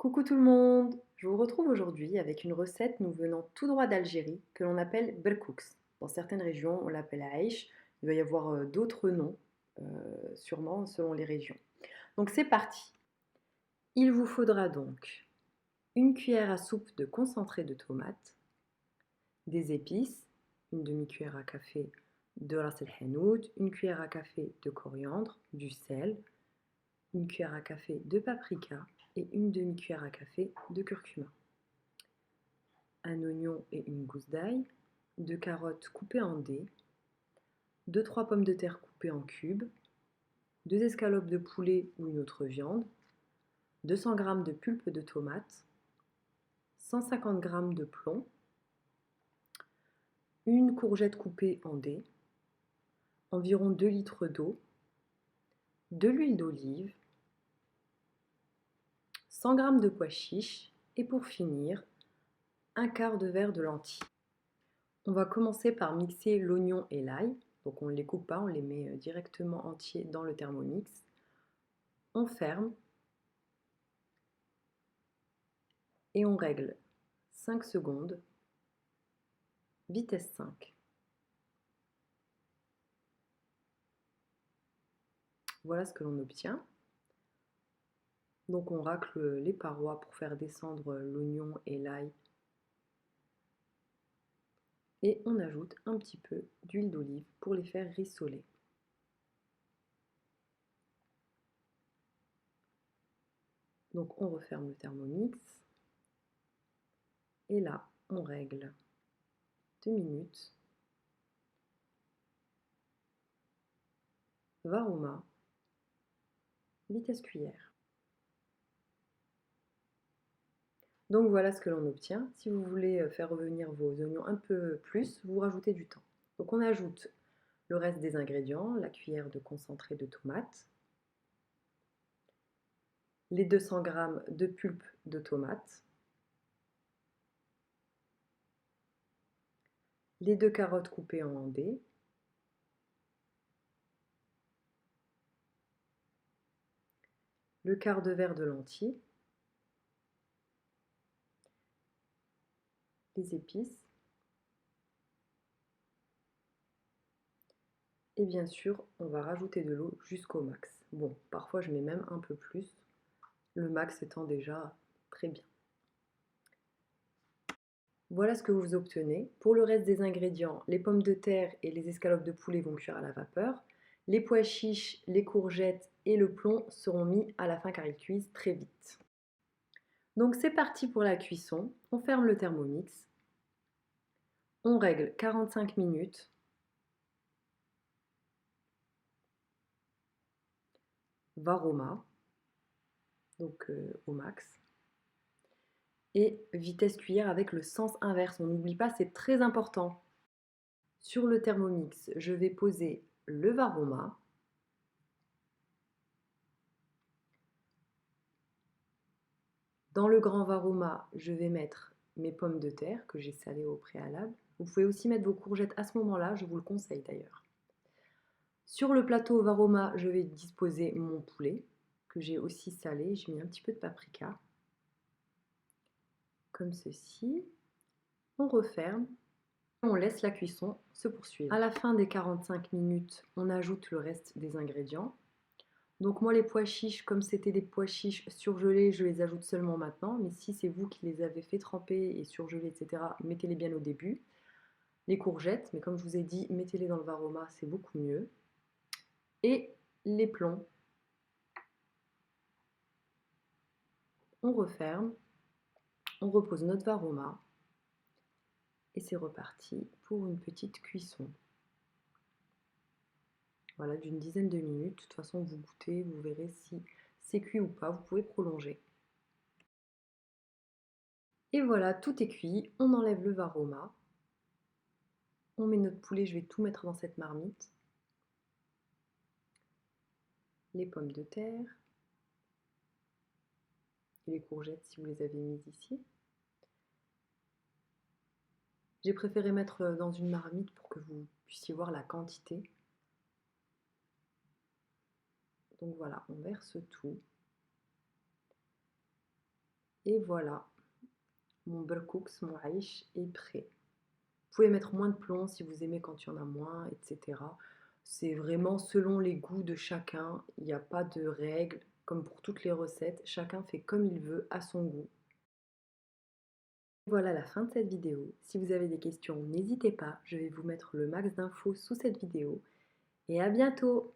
Coucou tout le monde! Je vous retrouve aujourd'hui avec une recette nous venant tout droit d'Algérie que l'on appelle berkouks. Dans certaines régions, on l'appelle aïch. Il va y avoir d'autres noms, sûrement selon les régions. Donc c'est parti! Il vous faudra donc une cuillère à soupe de concentré de tomate, des épices, une demi-cuillère à café de ras el hanout, une cuillère à café de coriandre, du sel, une cuillère à café de paprika et une demi-cuillère à café de curcuma. Un oignon et une gousse d'ail, 2 carottes coupées en dés, 2-3 pommes de terre coupées en cubes, 2 escalopes de poulet ou une autre viande, 200 g de pulpe de tomate, 150 g de plomb, une courgette coupée en dés, environ 2 litres d'eau, de l'huile d'olive, 100 g de pois chiches et pour finir, un quart de verre de lentilles. On va commencer par mixer l'oignon et l'ail. Donc on ne les coupe pas, on les met directement entiers dans le Thermomix. On ferme et on règle 5 secondes, vitesse 5. Voilà ce que l'on obtient. Donc on racle les parois pour faire descendre l'oignon et l'ail. Et on ajoute un petit peu d'huile d'olive pour les faire rissoler. Donc on referme le Thermomix. Et là, on règle 2 minutes. Varoma, vitesse cuillère. Donc voilà ce que l'on obtient. Si vous voulez faire revenir vos oignons un peu plus, vous rajoutez du temps. Donc on ajoute le reste des ingrédients, la cuillère de concentré de tomate, les 200 g de pulpe de tomate, les 2 carottes coupées en dés, le quart de verre de lentilles, les épices et bien sûr on va rajouter de l'eau jusqu'au max. Bon, parfois je mets même un peu plus, le max étant déjà très bien. Voilà ce que vous obtenez. Pour le reste des ingrédients, les pommes de terre et les escalopes de poulet vont cuire à la vapeur. Les pois chiches, les courgettes et le plomb seront mis à la fin car ils cuisent très vite. Donc c'est parti pour la cuisson. On ferme le Thermomix. On règle 45 minutes. Varoma, donc au max. Et vitesse cuillère avec le sens inverse. On n'oublie pas, c'est très important. Sur le Thermomix, je vais poser le Varoma. Dans le grand Varoma, je vais mettre mes pommes de terre que j'ai salées au préalable. Vous pouvez aussi mettre vos courgettes à ce moment-là, je vous le conseille d'ailleurs. Sur le plateau Varoma, je vais disposer mon poulet que j'ai aussi salé. J'ai mis un petit peu de paprika, comme ceci. On referme. On laisse la cuisson se poursuivre. À la fin des 45 minutes, on ajoute le reste des ingrédients. Donc moi les pois chiches, comme c'était des pois chiches surgelés, je les ajoute seulement maintenant. Mais si c'est vous qui les avez fait tremper et surgeler, etc., mettez-les bien au début. Les courgettes, mais comme je vous ai dit, mettez-les dans le Varoma, c'est beaucoup mieux. Et les plombs. On referme, on repose notre Varoma. Et c'est reparti pour une petite cuisson. Voilà, d'une dizaine de minutes. De toute façon, vous goûtez, vous verrez si c'est cuit ou pas. Vous pouvez prolonger. Et voilà, tout est cuit. On enlève le Varoma. On met notre poulet, je vais tout mettre dans cette marmite. Les pommes de terre. Et les courgettes si vous les avez mises ici. J'ai préféré mettre dans une marmite pour que vous puissiez voir la quantité. Donc voilà, on verse tout. Et voilà, mon berkoux, mon aïch est prêt. Vous pouvez mettre moins de plomb si vous aimez quand il y en a moins, etc. C'est vraiment selon les goûts de chacun. Il n'y a pas de règles, comme pour toutes les recettes. Chacun fait comme il veut, à son goût. Voilà la fin de cette vidéo. Si vous avez des questions, n'hésitez pas. Je vais vous mettre le max d'infos sous cette vidéo. Et à bientôt!